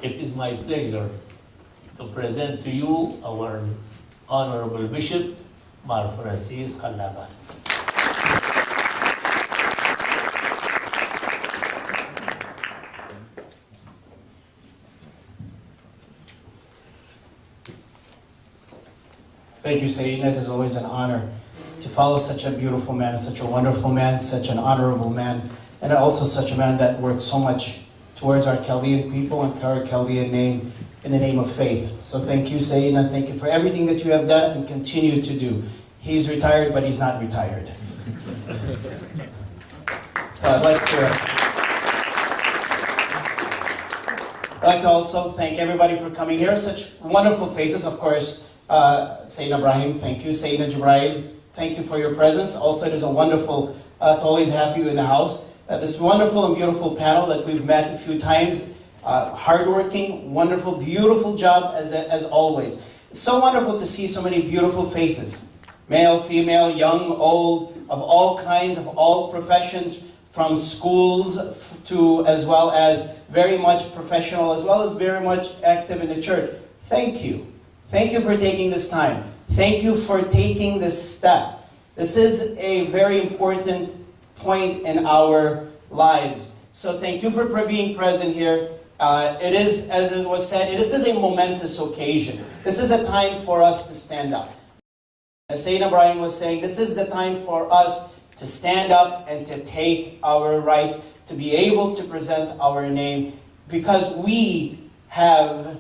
It is my pleasure to present to you our Honorable Bishop, Mar Francis Kalabat. Thank you, Sayyidina. It is always an honor to follow such a beautiful man, such a wonderful man, such an honorable man, and also such a man that worked so much towards our Chaldean people and our Chaldean name in the name of faith. So thank you, Sayyidina. Thank you for everything that you have done and continue to do. He's retired, but he's not retired. So I'd like to also thank everybody for coming here. Such wonderful faces, of course. Sayyidina Ibrahim, thank you. Sayyidina Jibrail, thank you for your presence. Also, it is a wonderful to always have you in the house. This wonderful and beautiful panel that we've met a few times. Hardworking, wonderful, beautiful job as always. It's so wonderful to see so many beautiful faces. Male, female, young, old, of all kinds, of all professions, from schools to as well as very much professional, as well as very much active in the church. Thank you. Thank you for taking this time. Thank you for taking this step. This is a very important point in our lives. So thank you for being present here. It is, as it was said, this is a momentous occasion. This is a time for us to stand up. As Sayyidina Ibrahim was saying, this is the time for us to stand up and to take our rights, to be able to present our name, because we have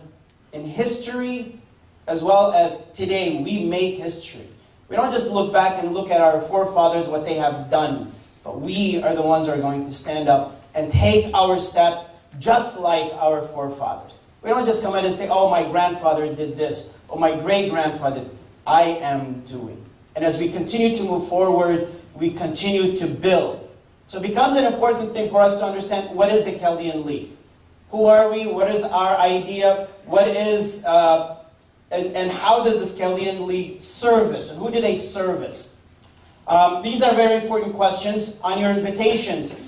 in history, as well as today, we make history. We don't just look back and look at our forefathers, what they have done, but we are the ones that are going to stand up and take our steps just like our forefathers. We don't just come in and say, oh, my grandfather did this, or my great-grandfather did. I am doing. And as we continue to move forward, we continue to build. So it becomes an important thing for us to understand, what is the Chaldean League? Who are we? What is our idea? What is... And how does this Chaldean League service? And who do they service? These are very important questions. On your invitations,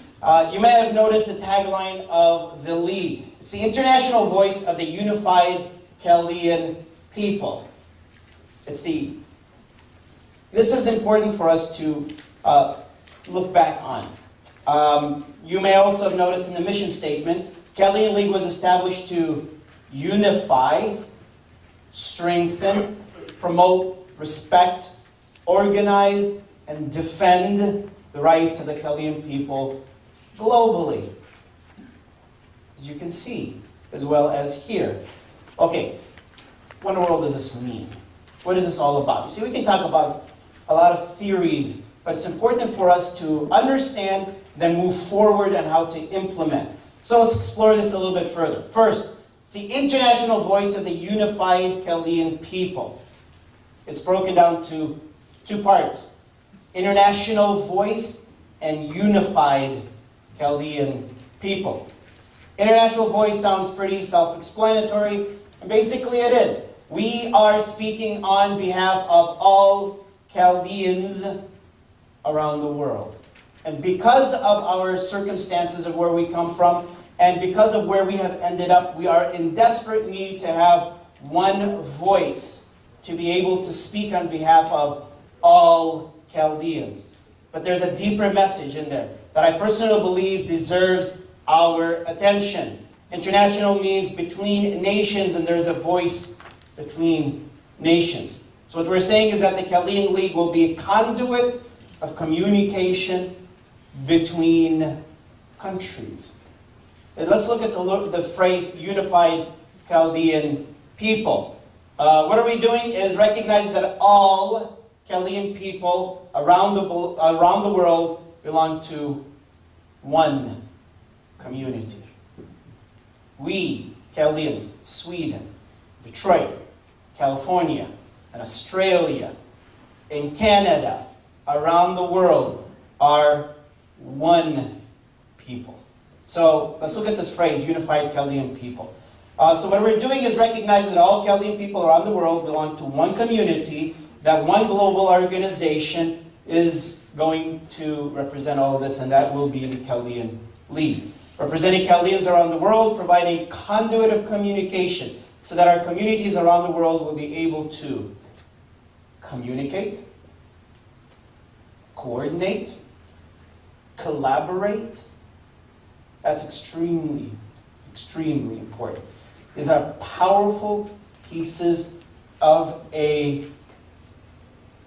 you may have noticed the tagline of the League. It's the international voice of the unified Chaldean people. This is important for us to look back on. You may also have noticed in the mission statement, Chaldean League was established to unify, strengthen, promote, respect, organize, and defend the rights of the Chaldean people globally. As you can see, as well as here. Okay, what in the world does this mean? What is this all about? You see, we can talk about a lot of theories, but it's important for us to understand, then move forward on how to implement. So let's explore this a little bit further. First, it's the international voice of the unified Chaldean people. It's broken down to two parts: international voice and unified Chaldean people. International voice sounds pretty self-explanatory, and basically it is. We are speaking on behalf of all Chaldeans around the world. And because of our circumstances of where we come from, and because of where we have ended up, we are in desperate need to have one voice to be able to speak on behalf of all Chaldeans. But there's a deeper message in there that I personally believe deserves our attention. International means between nations, and there's a voice between nations. So what we're saying is that the Chaldean League will be a conduit of communication between countries. So let's look at the phrase unified Chaldean people. What are we doing is recognize that all Chaldean people around the world belong to one community. We, Chaldeans, Sweden, Detroit, California, and Australia, in Canada, around the world, are one people. So let's look at this phrase, unified Chaldean people. So what we're doing is recognizing that all Chaldean people around the world belong to one community, that one global organization is going to represent all of this, and that will be the Chaldean League. representing Chaldeans around the world, providing conduit of communication so that our communities around the world will be able to communicate, coordinate, collaborate. That's extremely, extremely important. These are powerful pieces of a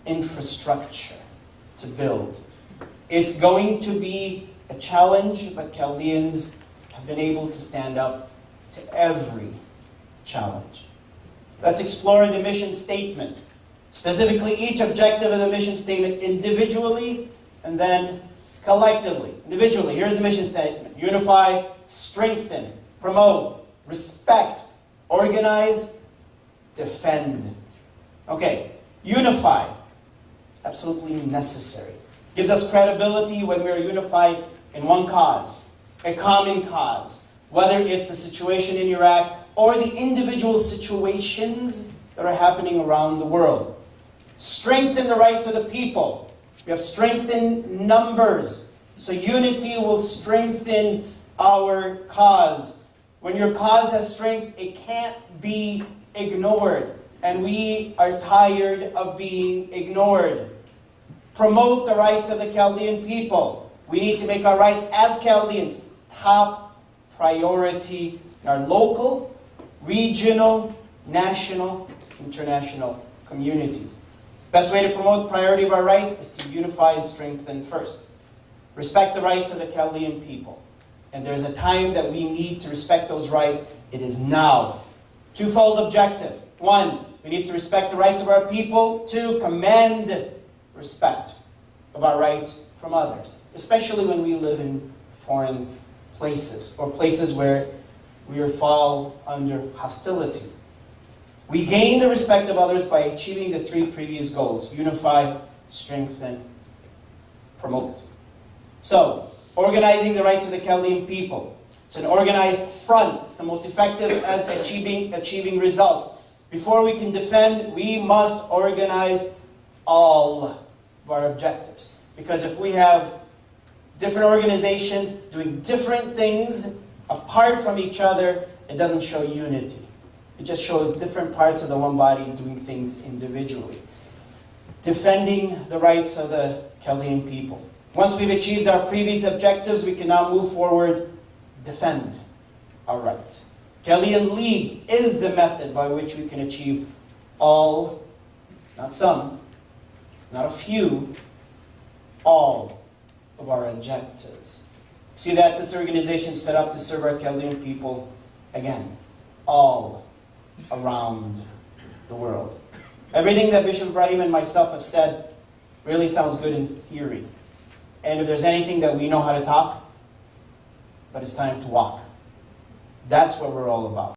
infrastructure to build. It's going to be a challenge, but Chaldeans have been able to stand up to every challenge. Let's explore the mission statement. Specifically, each objective of the mission statement individually and then collectively. Individually, here's the mission statement. Unify, strengthen, promote, respect, organize, defend. Okay, unify. Absolutely necessary. Gives us credibility when we are unified in one cause, a common cause. Whether it's the situation in Iraq or the individual situations that are happening around the world. Strengthen the rights of the people. We have strengthened numbers. So unity will strengthen our cause. When your cause has strength, it can't be ignored. And we are tired of being ignored. Promote the rights of the Chaldean people. We need to make our rights as Chaldeans top priority in our local, regional, national, international communities. Best way to promote priority of our rights is to unify and strengthen first. Respect the rights of the Chaldean people. And there's a time that we need to respect those rights. It is now. Twofold objective. One, we need to respect the rights of our people. Two, command respect of our rights from others, especially when we live in foreign places or places where we fall under hostility. We gain the respect of others by achieving the three previous goals: unify, strengthen, promote. So, organizing the rights of the Chaldean people. It's an organized front. It's the most effective as achieving results. Before we can defend, we must organize all of our objectives. Because if we have different organizations doing different things apart from each other, it doesn't show unity. It just shows different parts of the one body doing things individually. Defending the rights of the Chaldean people. Once we've achieved our previous objectives, we can now move forward, defend our rights. Chaldean League is the method by which we can achieve all, not some, not a few, all of our objectives. See that this organization is set up to serve our Chaldean people, again, all around the world. Everything that Bishop Ibrahim and myself have said really sounds good in theory. And if there's anything that we know how to talk, but it's time to walk. That's what we're all about.